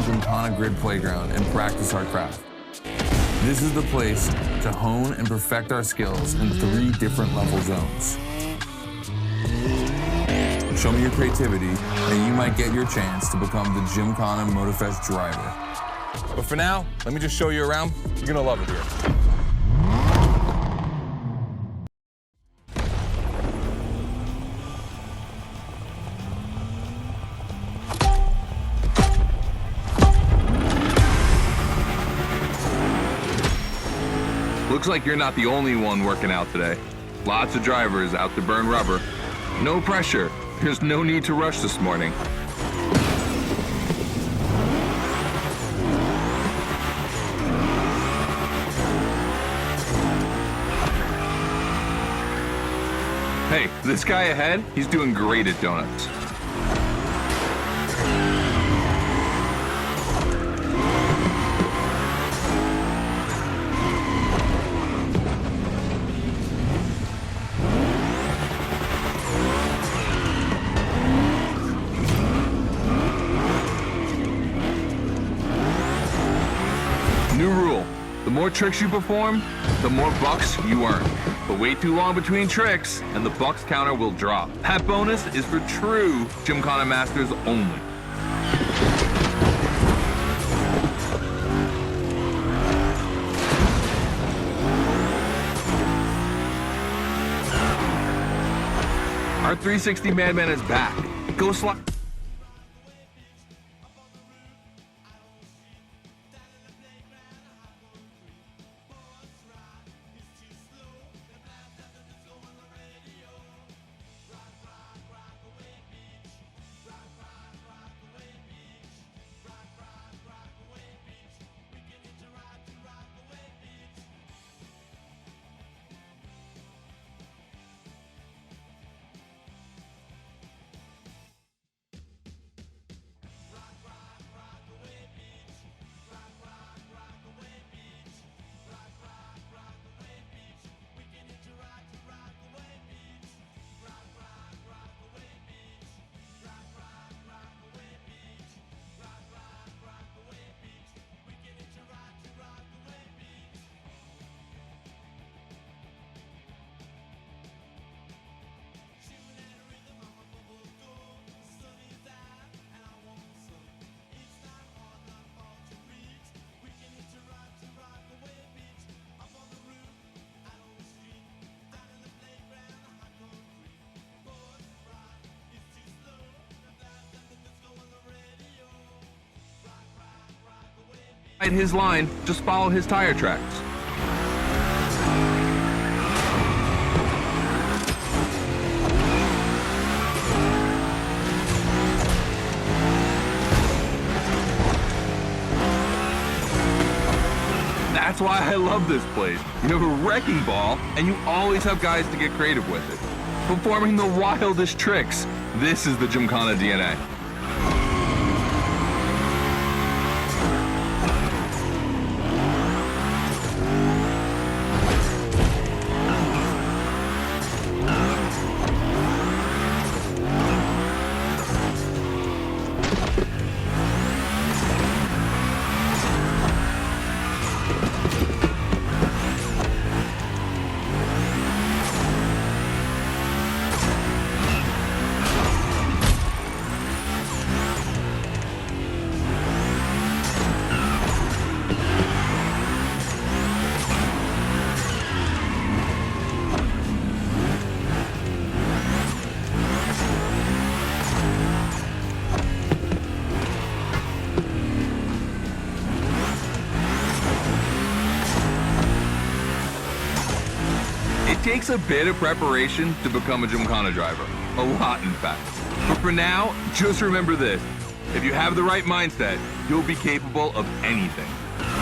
Gymkhana Grid Playground and practice our craft. This is the place to hone and perfect our skills in 3 different level zones. Show me your creativity, and you might get your chance to become the Gymkhana Motorfest driver. But for now, let me just show you around. You're gonna love it here. Looks like you're not the only one working out today. Lots of drivers out to burn rubber. No pressure. There's no need to rush this morning. Hey, this guy ahead, he's doing great at donuts. New rule, the more tricks you perform, the more bucks you earn. But wait too long between tricks, and the bucks counter will drop. That bonus is for true Gymkhana Masters only. Our 360 Madman is back. Go slide. His line, just follow his tire tracks. That's why I love this place. You have a wrecking ball, and you always have guys to get creative with it. Performing the wildest tricks. This is the Gymkhana DNA. It takes a bit of preparation to become a Gymkhana driver. A lot, in fact. But for now, just remember this. If you have the right mindset, you'll be capable of anything.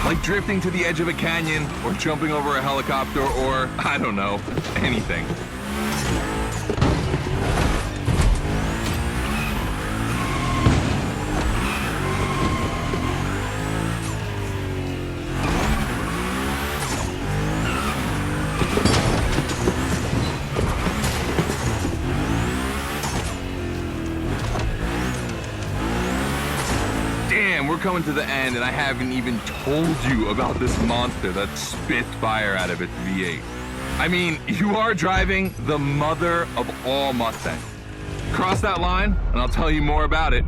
Like drifting to the edge of a canyon, or jumping over a helicopter, or, I don't know, anything. coming to the end, and I haven't even told you about this monster that spits fire out of its V8. I mean, you are driving the mother of all Mustangs. Cross that line, and I'll tell you more about it.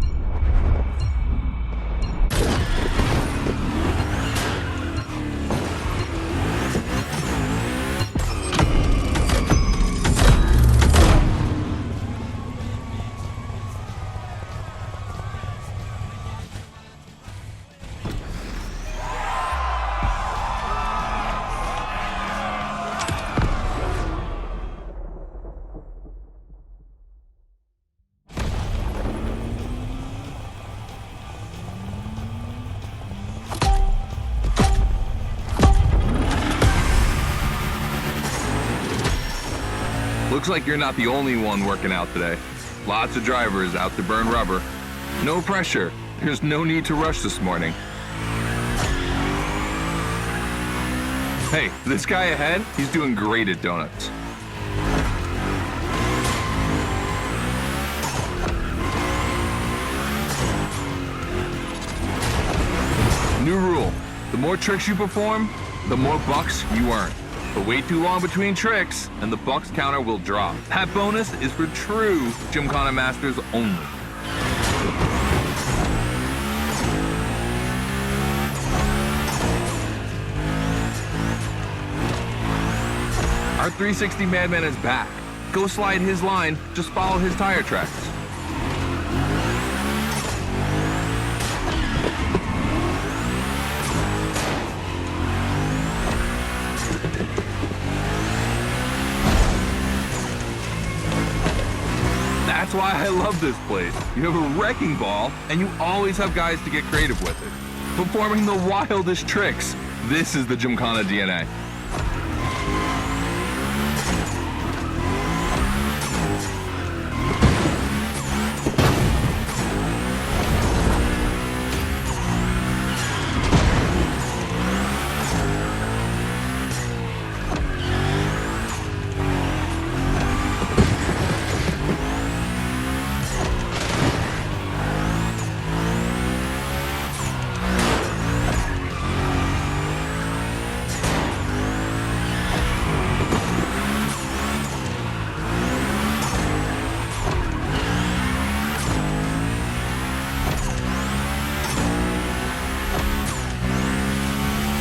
Looks like you're not the only one working out today. Lots of drivers out to burn rubber. No pressure. There's no need to rush this morning. Hey, this guy ahead, he's doing great at donuts. New rule, the more tricks you perform, the more bucks you earn. But wait too long between tricks, and the bucks counter will drop. That bonus is for true Gymkhana masters only. Our 360 Madman is back. Go slide his line, just follow his tire tracks. That's why I love this place. You have a wrecking ball, and you always have guys to get creative with it. Performing the wildest tricks. This is the Gymkhana DNA.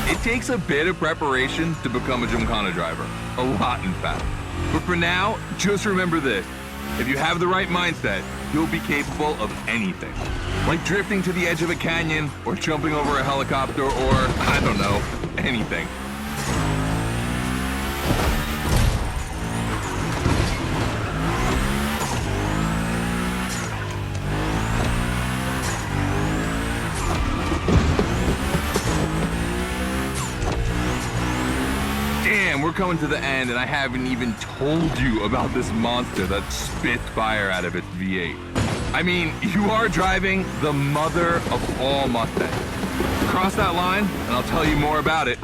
It takes a bit of preparation to become a Gymkhana driver. A lot, in fact. But for now, just remember this. If you have the right mindset, you'll be capable of anything. Like drifting to the edge of a canyon, or jumping over a helicopter, or, I don't know, anything. Damn, we're coming to the end, and I haven't even told you about this monster that spits fire out of its V8. I mean, you are driving the mother of all Mustangs. Cross that line, and I'll tell you more about it.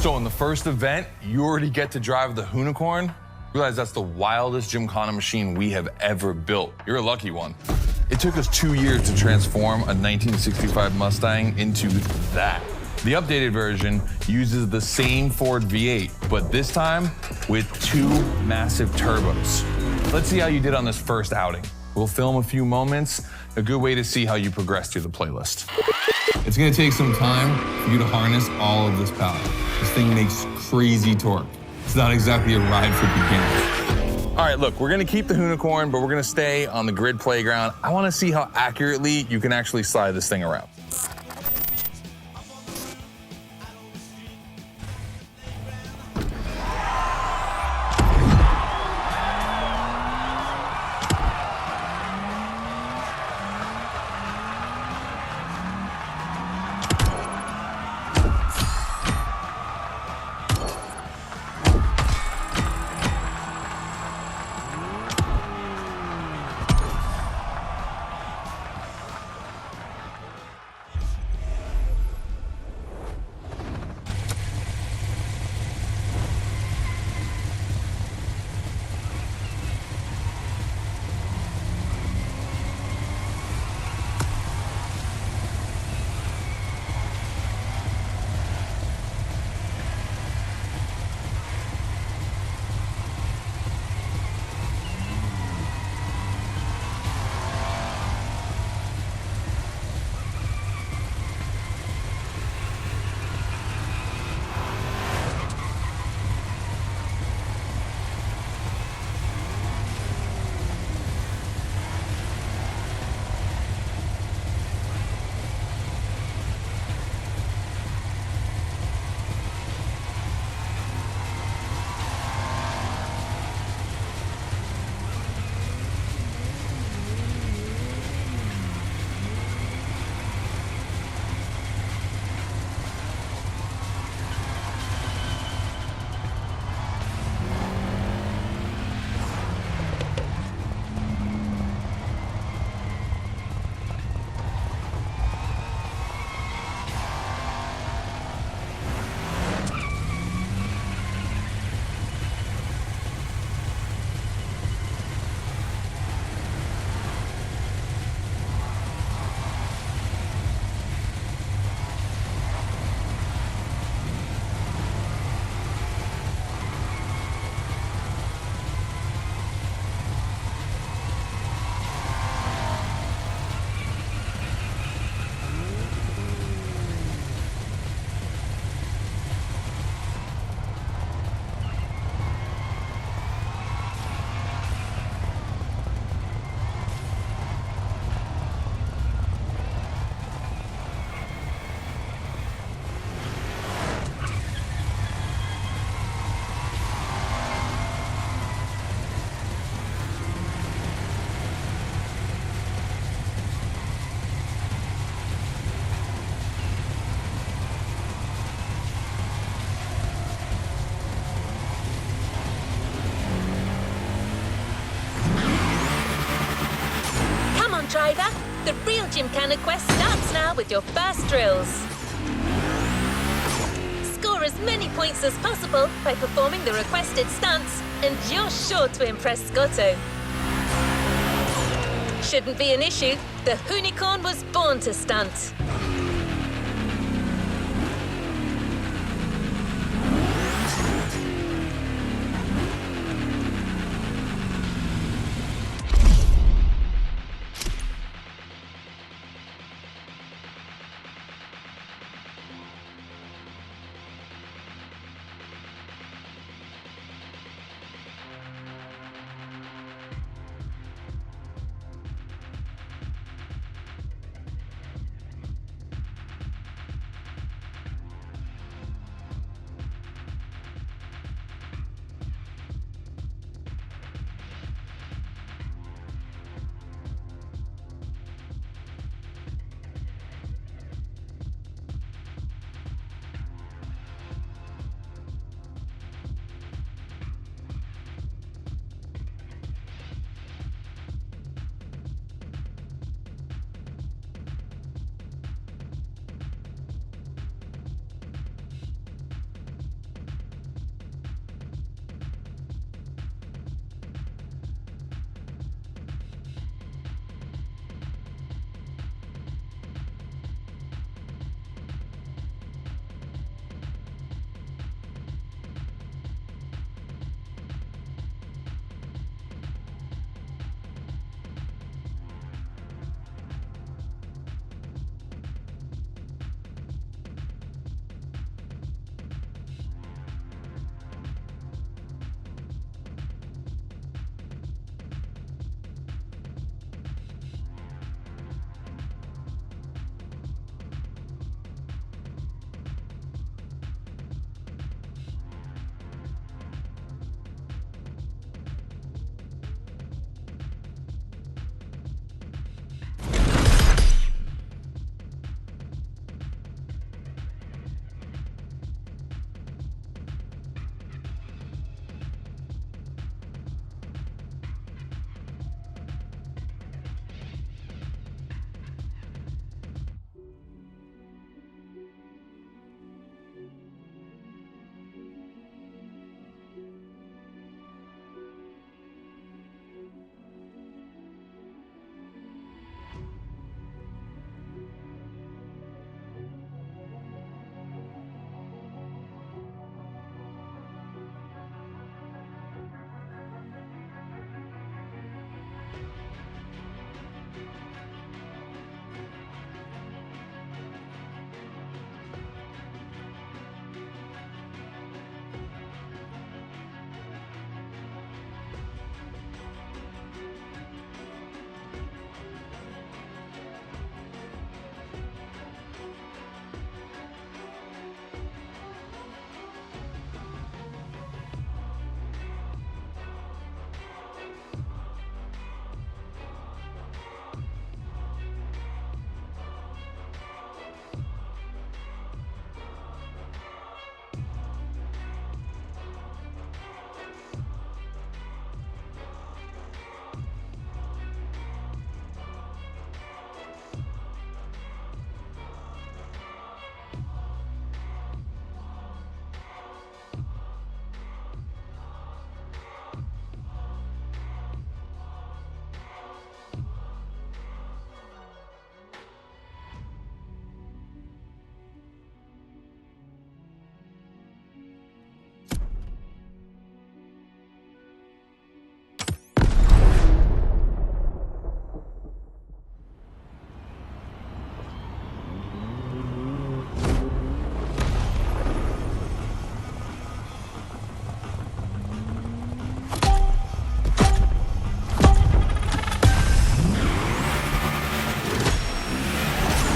So in the first event, you already get to drive the Unicorn. Realize that's the wildest Gymkhana machine we have ever built. You're a lucky one. It took us 2 years to transform a 1965 Mustang into that. The updated version uses the same Ford V8, but this time with 2 massive turbos. Let's see how you did on this first outing. We'll film a few moments, a good way to see how you progress through the playlist. It's gonna take some time for you to harness all of this power. This thing makes crazy torque. It's not exactly a ride for beginners. All right, look, we're gonna keep the Unicorn, but we're gonna stay on the grid playground. I wanna see how accurately you can actually slide this thing around. driver. The real Gymkhana quest starts now with your first drills. Score as many points as possible by performing the requested stunts, and you're sure to impress Scotto. Shouldn't be an issue. The Hoonicorn was born to stunt.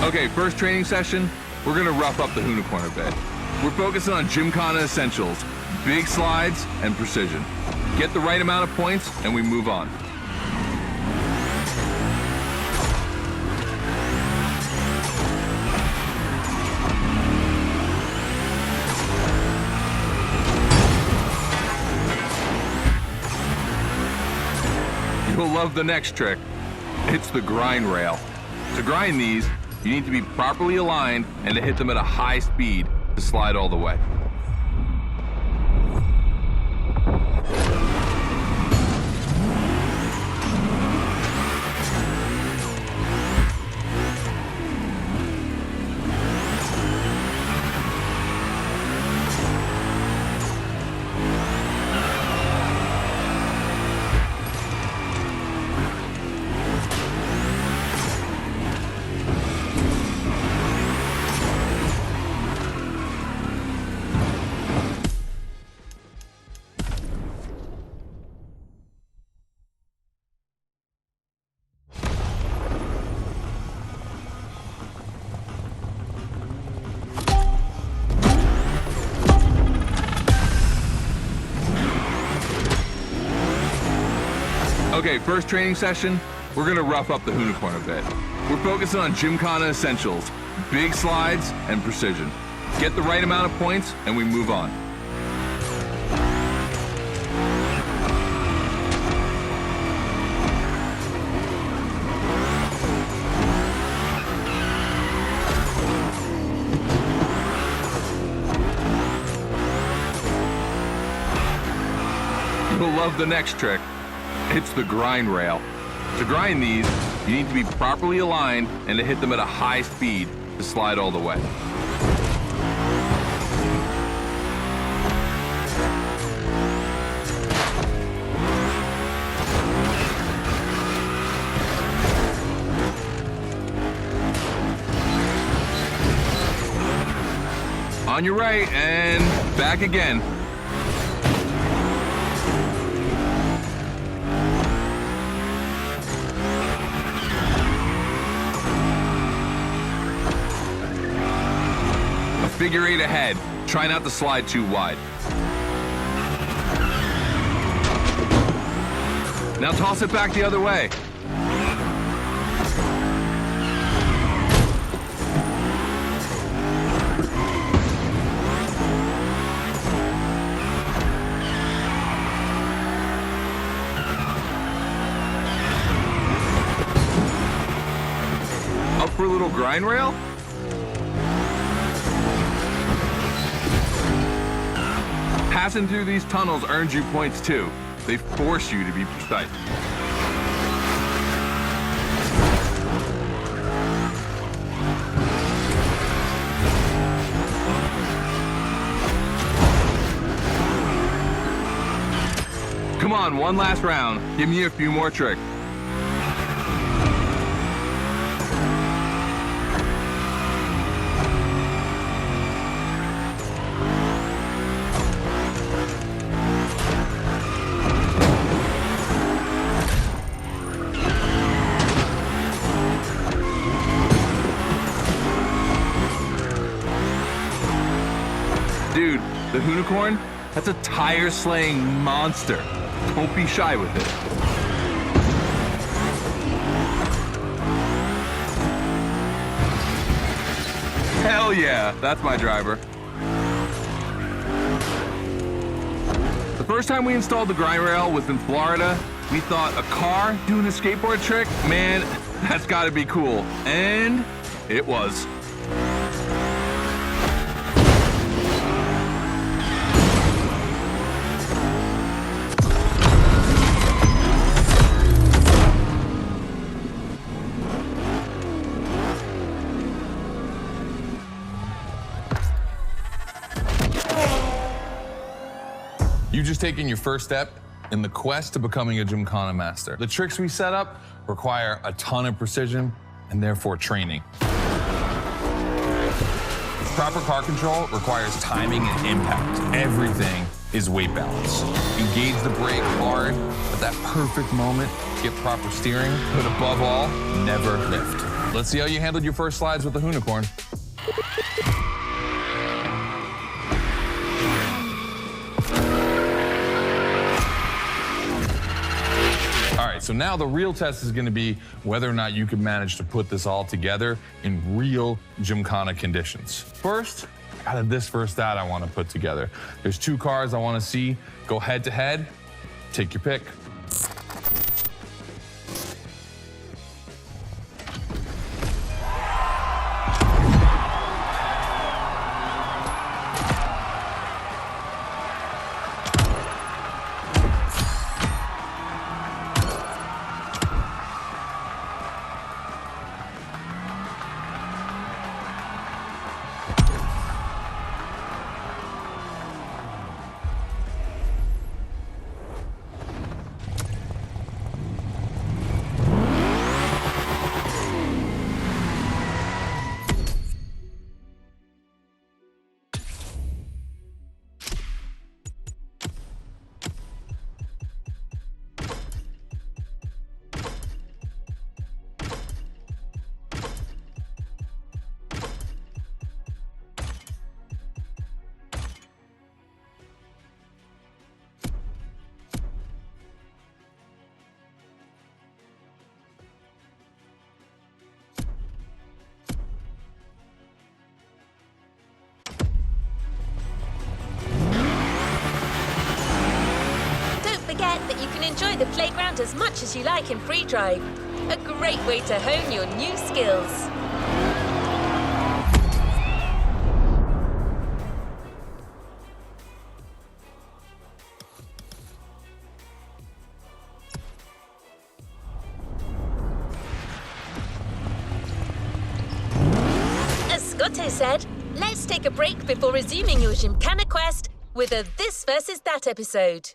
Okay, first training session, we're gonna rough up the Hoonicorn a bit. We're focusing on Gymkhana essentials, big slides, and precision. Get the right amount of points, and we move on. You'll love the next trick. It's the grind rail. To grind these, you need to be properly aligned and to hit them at a high speed to slide all the way. Okay, first training session, we're gonna rough up the unicorn a bit. We're focusing on Gymkhana essentials, big slides and precision. Get the right amount of points and we move on. You'll love the next trick. It's the grind rail. To grind these, you need to be properly aligned and to hit them at a high speed to slide all the way. On your right and back again. Figure eight ahead. Try not to slide too wide. Now toss it back the other way. Up for a little grind rail? Passing through these tunnels earns you points too. They force you to be precise. Come on, one last round. Give me a few more tricks. Dude, the unicorn, that's a tire-slaying monster. Don't be shy with it. Hell yeah, that's my driver. The first time we installed the grind rail was in Florida. We thought a car doing a skateboard trick, man, that's gotta be cool. And it was. You've just taken your first step in the quest to becoming a Gymkhana master. The tricks we set up require a ton of precision and therefore training. Proper car control requires timing and impact. Everything is weight balance. Engage the brake hard at that perfect moment to get proper steering, but above all, never lift. Let's see how you handled your first slides with the unicorn. All right, so now the real test is gonna be whether or not you can manage to put this all together in real Gymkhana conditions. First, out of this first stat I wanna put together. There's two cars I wanna see go head to head. Take your pick. enjoy the playground as much as you like in free drive. A great way to hone your new skills. As Scotto said, let's take a break before resuming your Gymkhana quest with a This versus That episode.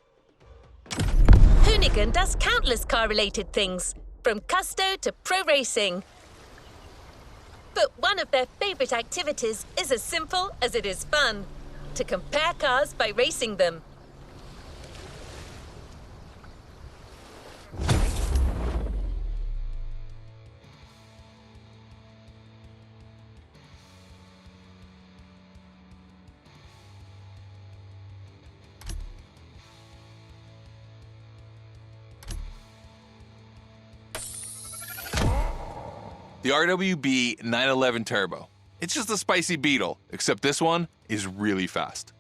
Hoonigan does countless car-related things, from custo to pro racing. But one of their favorite activities is as simple as it is fun: to compare cars by racing them. The RWB 911 Turbo. It's just a spicy Beetle, except this one is really fast.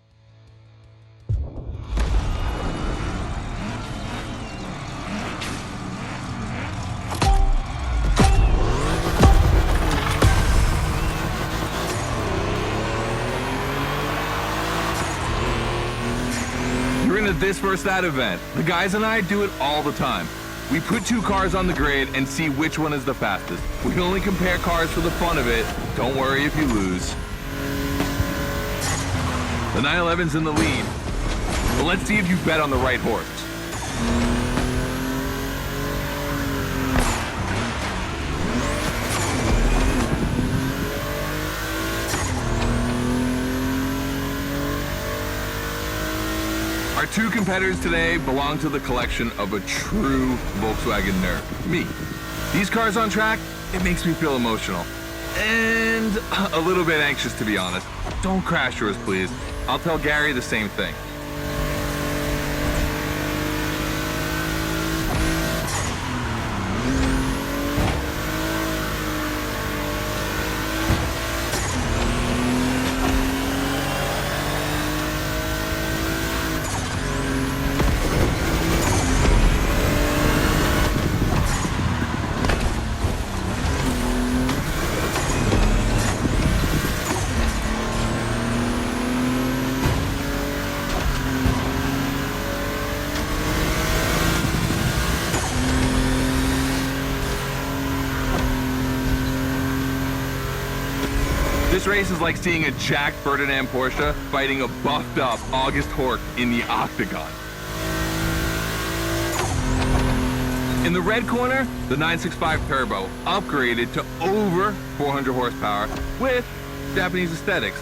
You're in a This versus That event. The guys and I do it all the time. We put two cars on the grid and see which one is the fastest. We only compare cars for the fun of it. Don't worry if you lose. The 911's in the lead. But let's see if you bet on the right horse. Our two competitors today belong to the collection of a true Volkswagen nerd, me. These cars on track, it makes me feel emotional. And a little bit anxious, to be honest. Don't crash yours, please. I'll tell Gary the same thing. This race is like seeing a Jack Ferdinand Porsche fighting a buffed up August Hork in the octagon. In the red corner, the 965 Turbo, upgraded to over 400 horsepower with Japanese aesthetics.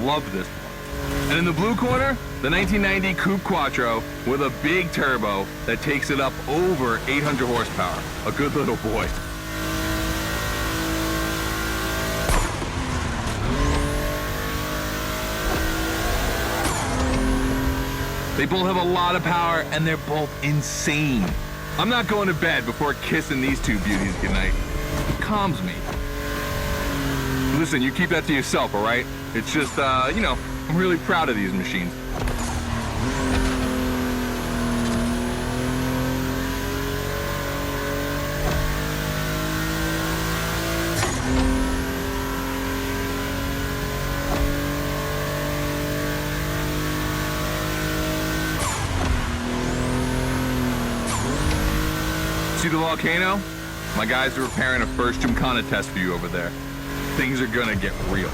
Love this one. And in the blue corner, the 1990 Coupe Quattro with a big turbo that takes it up over 800 horsepower. A good little boy. They both have a lot of power, and they're both insane. I'm not going to bed before kissing these two beauties goodnight. It calms me. Listen, you keep that to yourself, all right? It's just, you know, I'm really proud of these machines. See the volcano? My guys are preparing a first Gymkhana test for you over there. Things are gonna get real.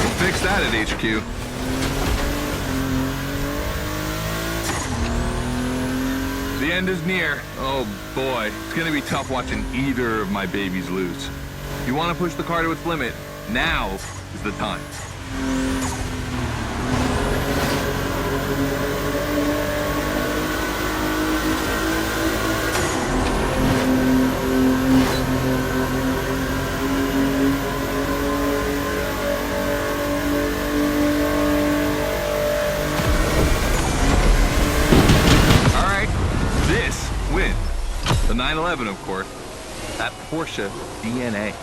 We'll fix that at HQ. The end is near. Oh boy, it's gonna be tough watching either of my babies lose. If you wanna push the car to its limit, now is the time. All right, this wins. The 911, of course. That Porsche DNA.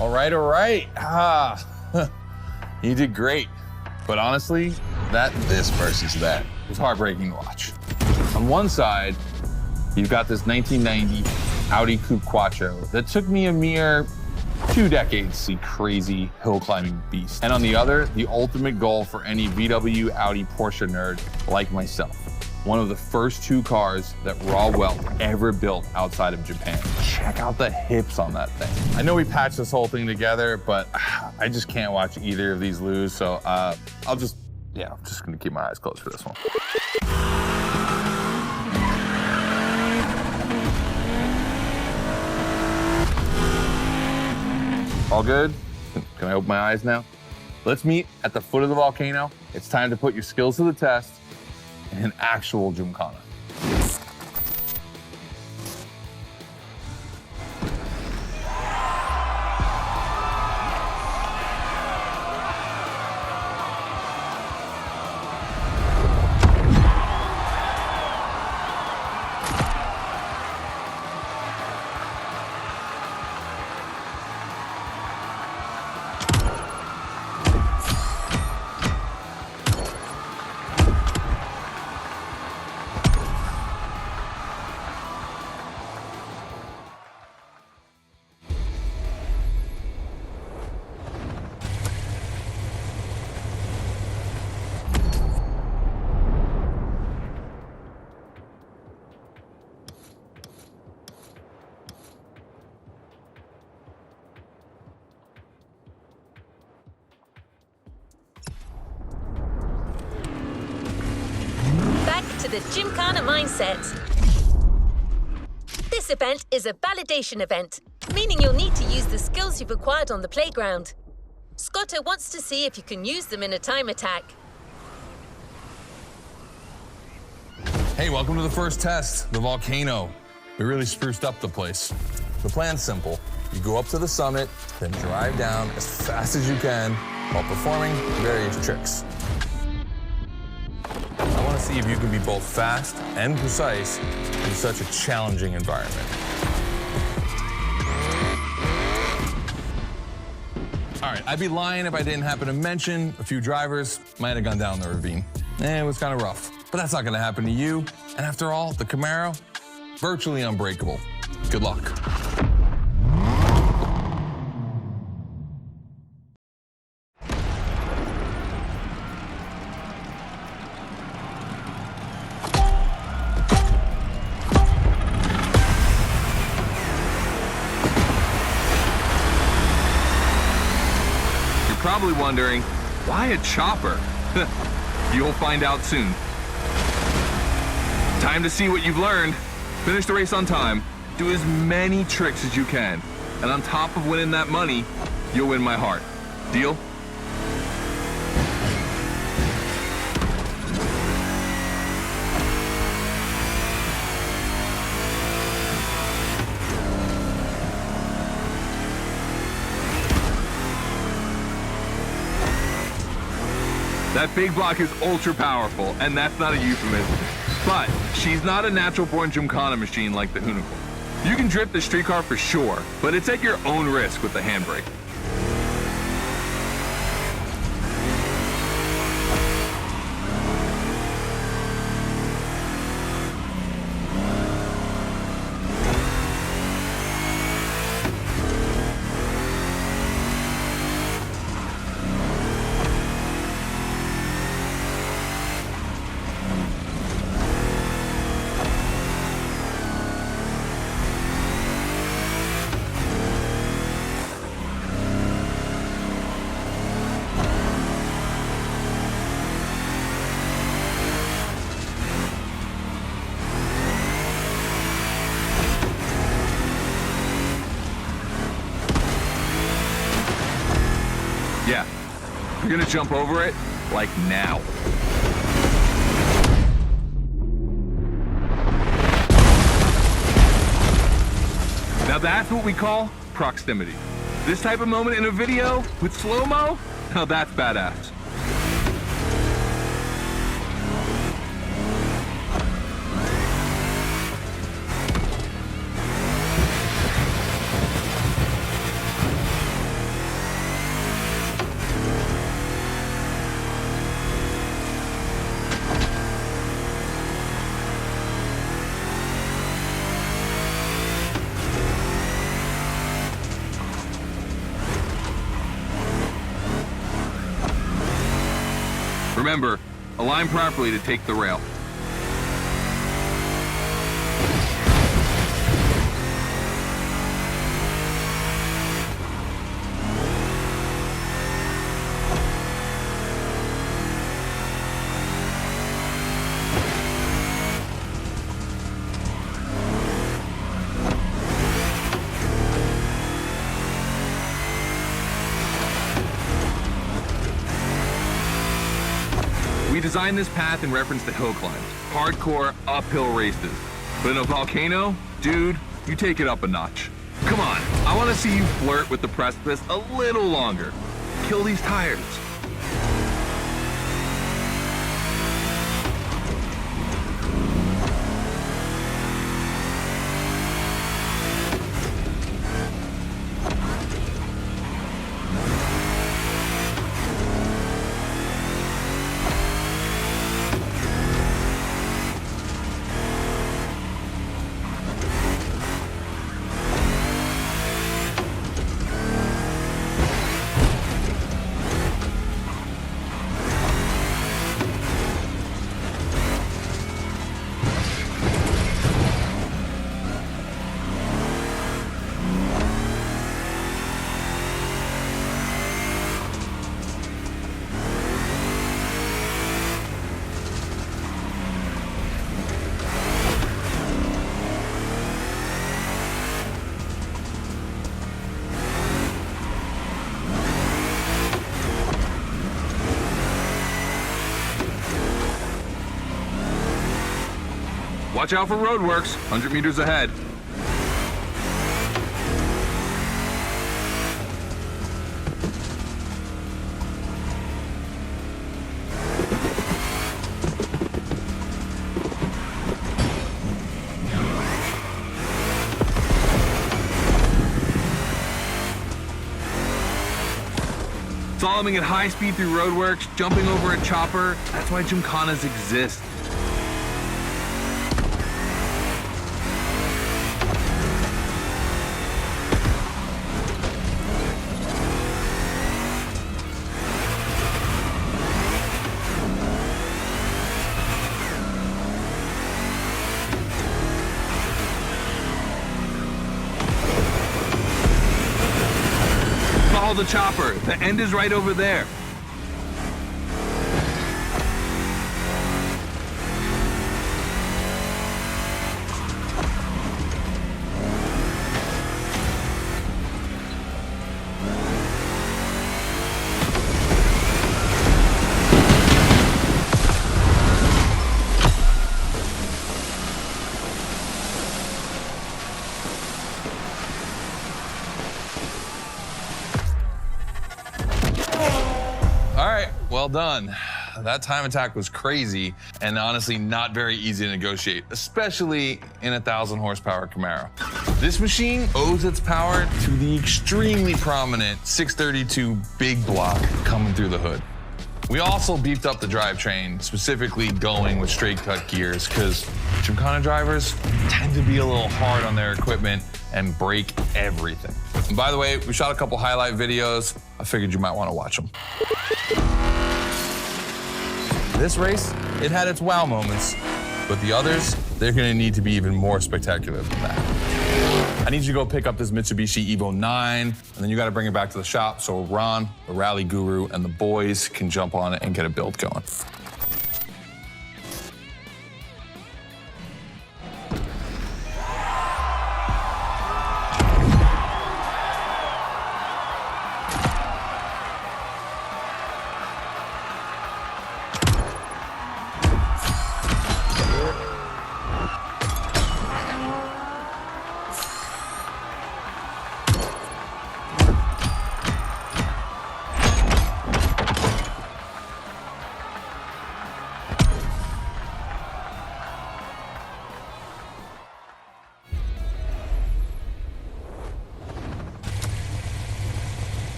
All right. You did great. But honestly, this versus that was heartbreaking to watch. On one side, you've got this 1990 Audi Coupe Quattro that took me a mere 2 decades to see crazy hill climbing beast. And on the other, the ultimate goal for any VW, Audi, Porsche nerd like myself. One of the first 2 cars that Raw Welt ever built outside of Japan. Check out the hips on that thing. I know we patched this whole thing together, but I just can't watch either of these lose, so I'm just gonna keep my eyes closed for this one. All good? Can I open my eyes now? Let's meet at the foot of the volcano. It's time to put your skills to the test in an actual Gymkhana. To the Gymkhana mindset. This event is a validation event, meaning you'll need to use the skills you've acquired on the playground. Scotto wants to see if you can use them in a time attack. Hey, welcome to the first test, the volcano. We really spruced up the place. The plan's simple. You go up to the summit, then drive down as fast as you can while performing various tricks. I want to see if you can be both fast and precise in such a challenging environment. All right, I'd be lying if I didn't happen to mention a few drivers might have gone down the ravine. It was kind of rough, but that's not going to happen to you. And after all, the Camaro, virtually unbreakable. Good luck. Probably wondering, why a chopper? You'll find out soon. Time to see what you've learned. Finish the race on time, do as many tricks as you can, and on top of winning that money, you'll win my heart. Deal? That big block is ultra powerful, and that's not a euphemism. But she's not a natural-born Gymkhana machine like the Unicorn. You can drift the streetcar for sure, but it's at your own risk with the handbrake. Yeah, you're gonna jump over it, like now. Now that's what we call proximity. This type of moment in a video with slow-mo, now that's badass. Remember, align properly to take the rail. We designed this path in reference to hill climbs, hardcore uphill races. But in a volcano, dude, you take it up a notch. Come on, I want to see you flirt with the precipice a little longer. Kill these tires. Watch out for roadworks, 100 meters ahead. Slaloming at high speed through roadworks, jumping over a chopper, that's why gymkhanas exist. Follow the chopper. The end is right over there. Well done. That time attack was crazy and honestly not very easy to negotiate, especially in a 1,000 horsepower Camaro. This machine owes its power to the extremely prominent 632 big block coming through the hood. We also beefed up the drivetrain, specifically going with straight cut gears, because Gymkhana drivers tend to be a little hard on their equipment and break everything. And by the way, we shot a couple highlight videos. I figured you might want to watch them. This race, it had its wow moments, but the others, they're gonna need to be even more spectacular than that. I need you to go pick up this Mitsubishi Evo 9, and then you gotta bring it back to the shop so Ron, the rally guru, and the boys can jump on it and get a build going.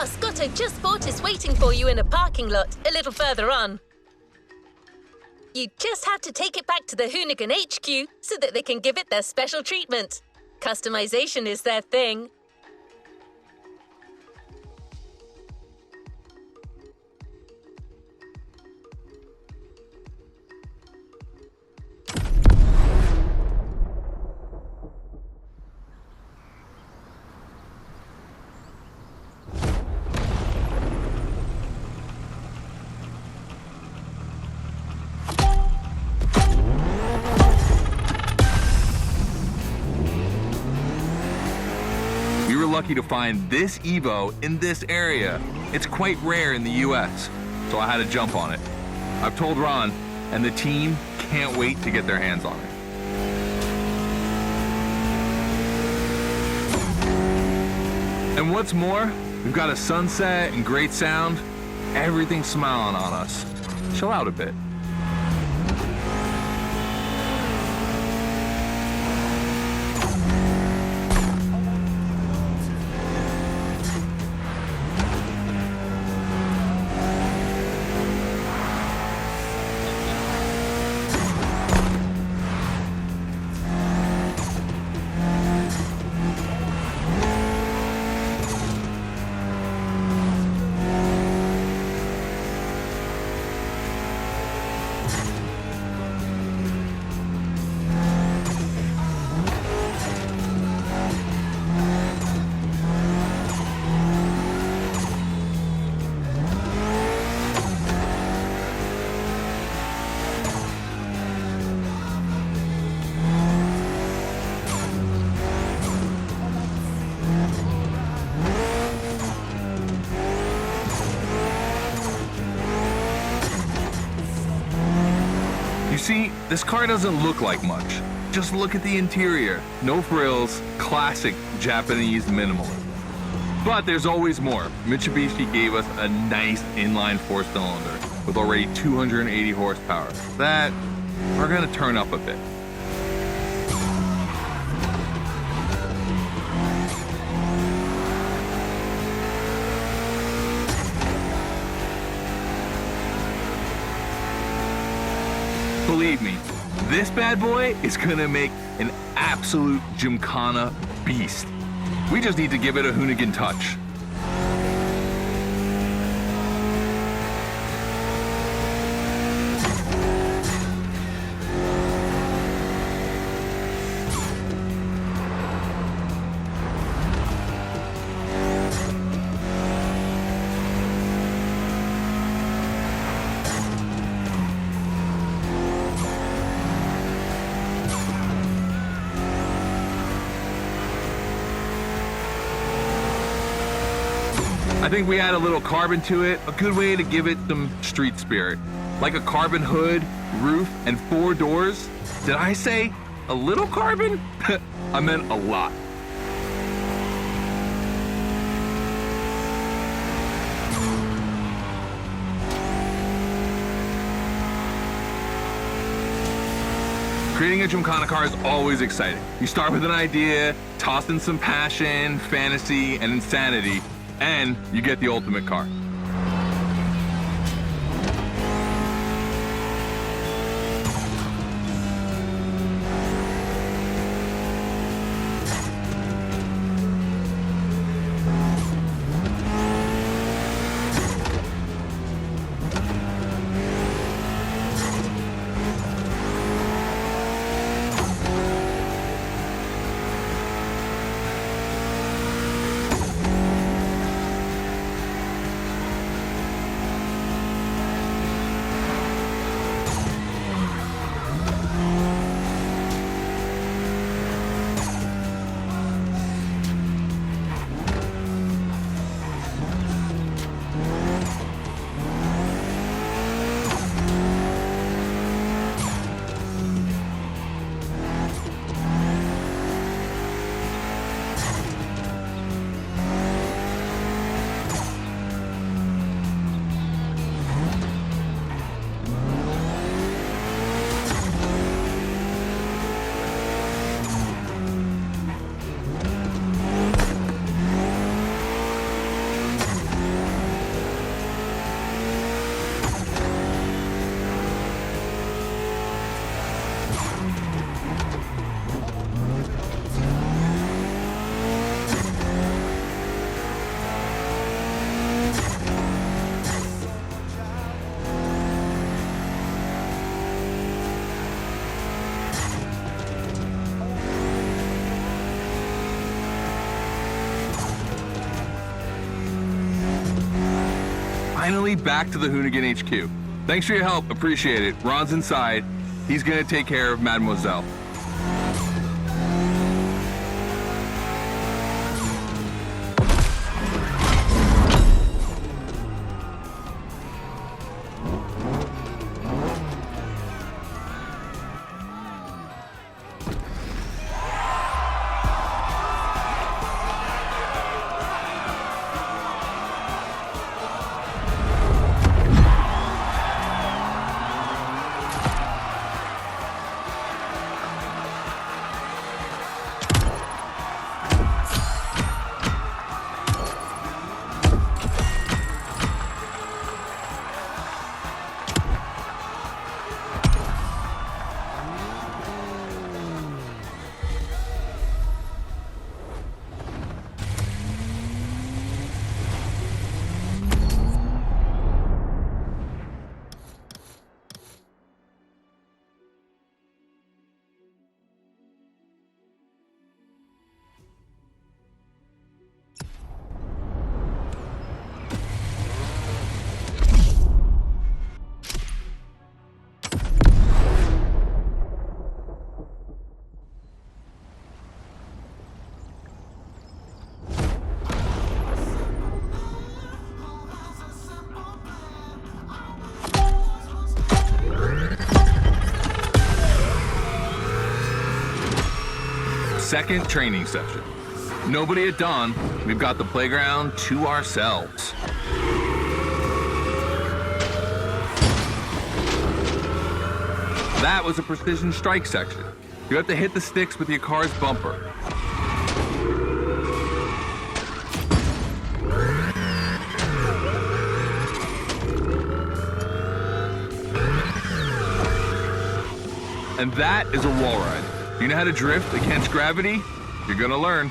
car Scotto just bought is waiting for you in a parking lot a little further on. You just have to take it back to the Hoonigan HQ so that they can give it their special treatment. Customization is their thing. We were lucky to find this Evo in this area. It's quite rare in the US, so I had to jump on it. I've told Ron, and the team can't wait to get their hands on it. And what's more, we've got a sunset and great sound. Everything's smiling on us. Chill out a bit. You see, this car doesn't look like much. Just look at the interior. No frills, classic Japanese minimalism. But there's always more. Mitsubishi gave us a nice inline four-cylinder with already 280 horsepower that are gonna turn up a bit. Believe me, this bad boy is gonna make an absolute Gymkhana beast. We just need to give it a Hoonigan touch. I think we add a little carbon to it, a good way to give it some street spirit. Like a carbon hood, roof, and 4 doors. Did I say a little carbon? I meant a lot. Creating a Gymkhana car is always exciting. You start with an idea, toss in some passion, fantasy, and insanity, and you get the ultimate car. finally back to the Hoonigan HQ. Thanks for your help, appreciate it. Ron's inside. He's gonna take care of Mademoiselle. Second training session. Nobody at dawn. We've got the playground to ourselves. That was a precision strike section. You have to hit the sticks with your car's bumper. And that is a wall ride. You know how to drift against gravity? You're gonna learn.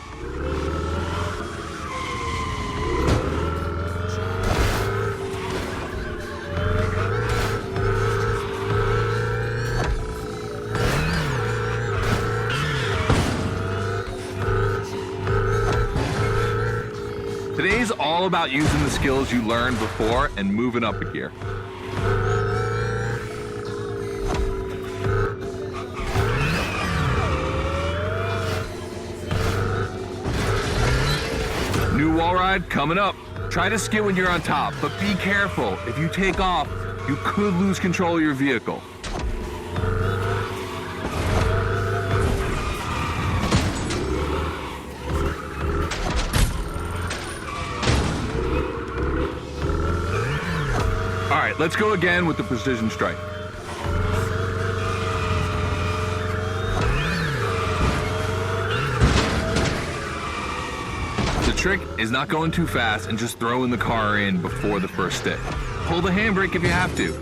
Today's all about using the skills you learned before and moving up a gear. New wall ride coming up. Try to skid when you're on top, but be careful. If you take off, you could lose control of your vehicle. All right, let's go again with the precision strike. The trick is not going too fast and just throwing the car in before the first stick. Pull the handbrake if you have to.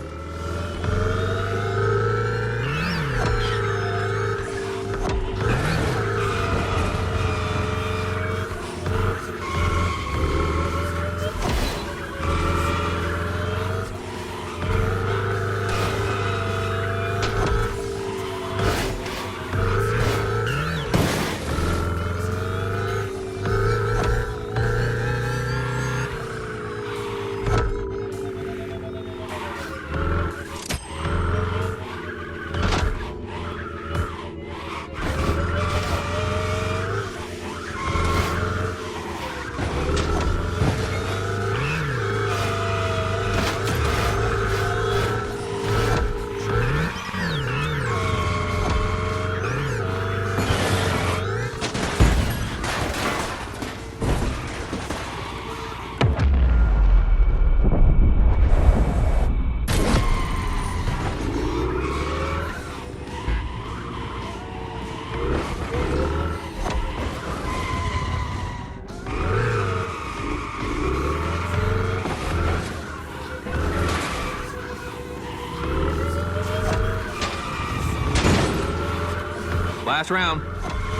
Last round,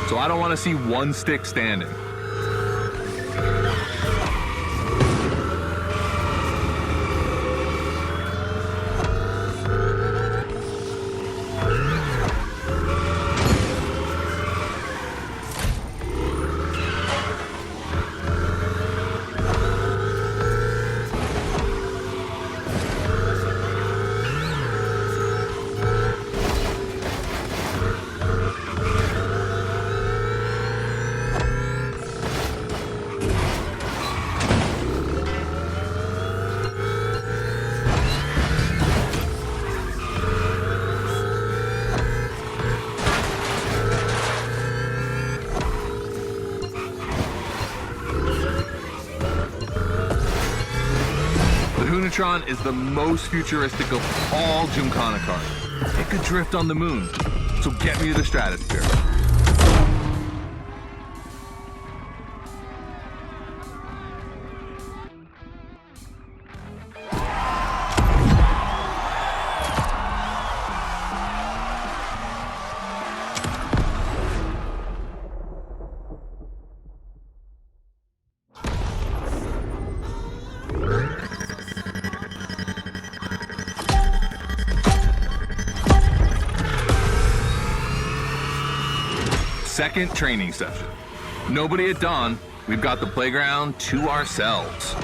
so I don't want to see one stick standing. Neutron is the most futuristic of all Gymkhana cars. It could drift on the moon, so get me to the stratosphere. Second training session. Nobody at dawn. We've got the playground to ourselves.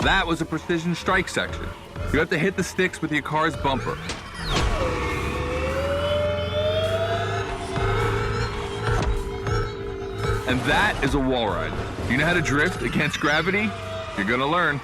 That was a precision strike section. You have to hit the sticks with your car's bumper. And that is a wall ride. You know how to drift against gravity? You're gonna learn.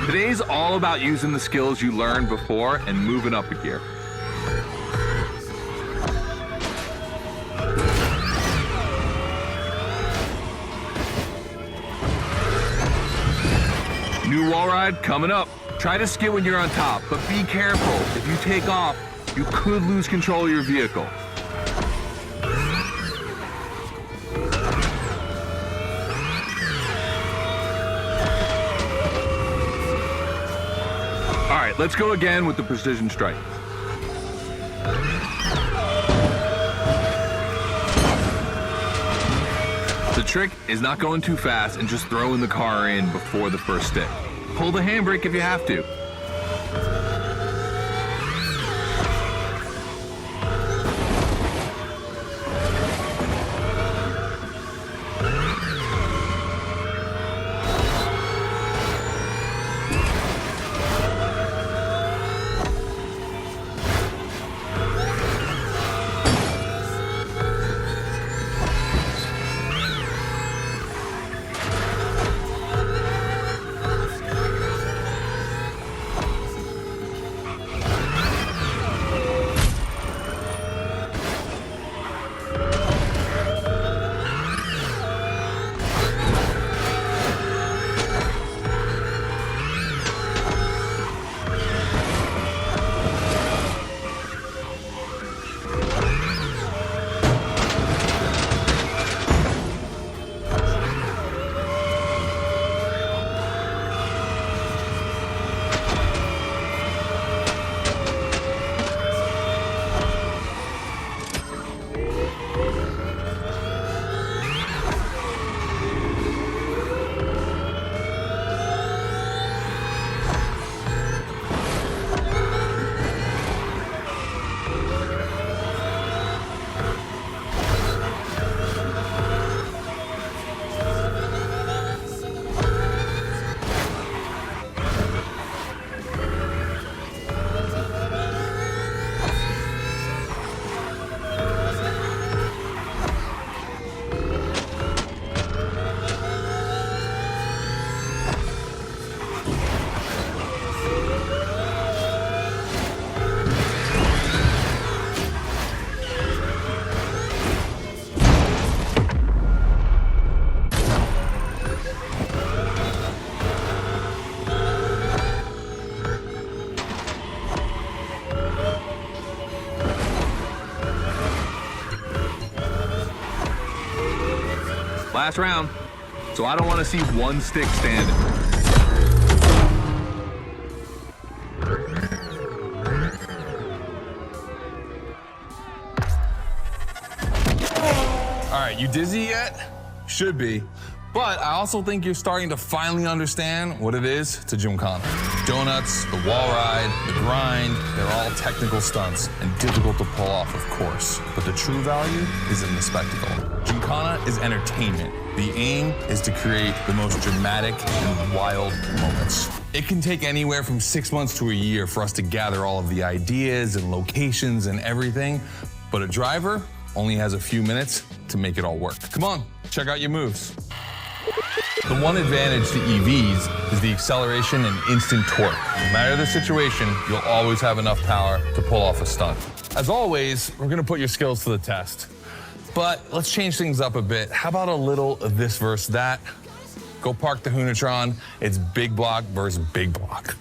Today's all about using the skills you learned before and moving up a gear. New wall ride coming up. Try to skid when you're on top, but be careful. If you take off, you could lose control of your vehicle. All right, let's go again with the precision strike. The trick is not going too fast and just throwing the car in before the first stick. Pull the handbrake if you have to. Last round, so I don't want to see one stick standing. All right, you dizzy yet? Should be. But I also think you're starting to finally understand what it is to Gymkhana. Donuts, the wall ride, the grind, they're all technical stunts and difficult to pull off, of course. But the true value is in the spectacle. Gymkhana is entertainment. The aim is to create the most dramatic and wild moments. It can take anywhere from 6 months to a year for us to gather all of the ideas and locations and everything, but a driver only has a few minutes to make it all work. Come on, check out your moves. The one advantage to EVs is the acceleration and instant torque. No matter the situation, you'll always have enough power to pull off a stunt. As always, we're gonna put your skills to the test. But let's change things up a bit. How about a little of this versus that? Go park the Hoonatron. It's big block versus big block.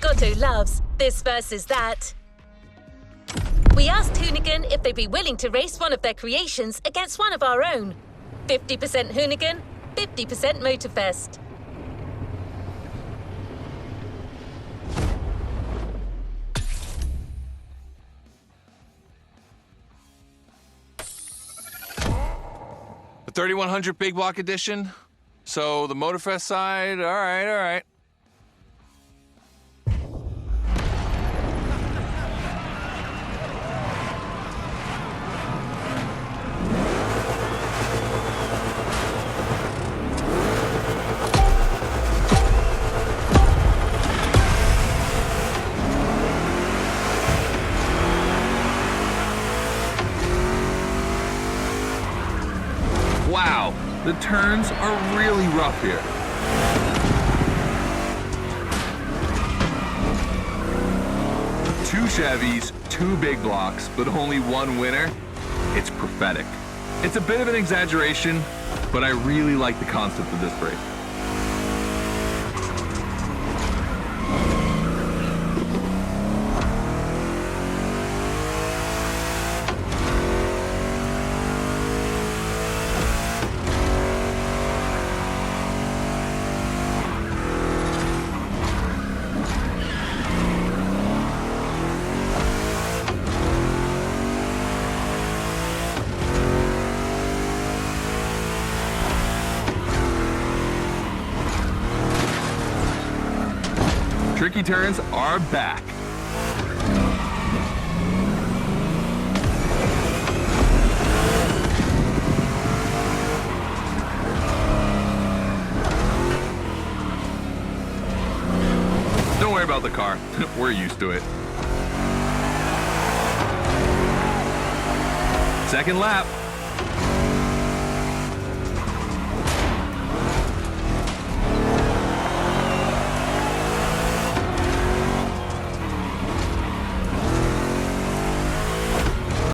Scotto loves this versus that. We asked Hoonigan if they'd be willing to race one of their creations against one of our own. 50% Hoonigan, 50% Motorfest. The 3100 Big Block Edition. So the Motorfest side, all right. Wow, the turns are really rough here. Two Chevys, two big blocks, but only one winner. It's prophetic. It's a bit of an exaggeration, but I really like the concept of this race. Tricky turns are back. Don't worry about the car. We're used to it. Second lap.